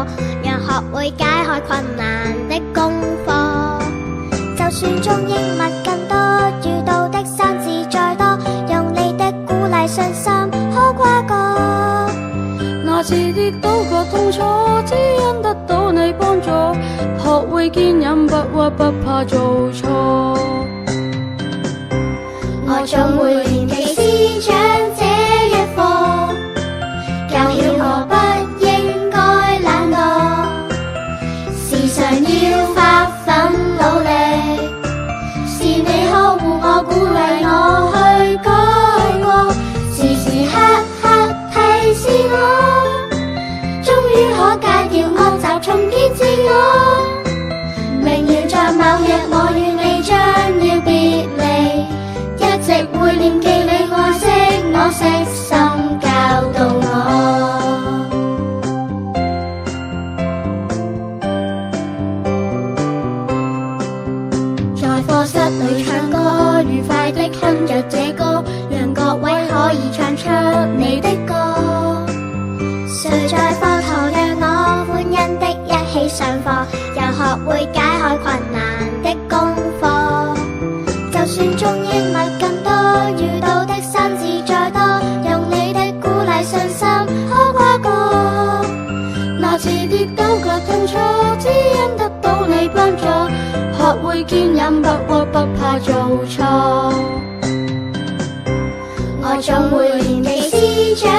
課，讓學會解開困難的功課。就算中英文更多，遇到的生字再多，用你的鼓勵信心好跨過。那次跌倒覺痛楚，只因得到你幫助，學會堅忍不屈不怕做錯。我總會念記師長這一課，教曉我不應該懶惰，時常要發奮努力。是你呵護我，鼓勵我去改過，時時刻刻提示我，終於可戒掉惡習，重建自我。明瞭在某日我與你將要別離，一直會念記你愛惜我，悉心教導我。在課室裏唱歌，愉快的哼着這歌，讓各位可以唱出你的歌。誰在課堂讓我歡欣的一起上課，又學會解開困難的功課。就算中英文更多，遇到的生字再多，用你的鼓勵信心可跨過。那次跌倒腳痛楚，只因得到你幫助，學會堅忍不屈不怕做錯。我總會念記師長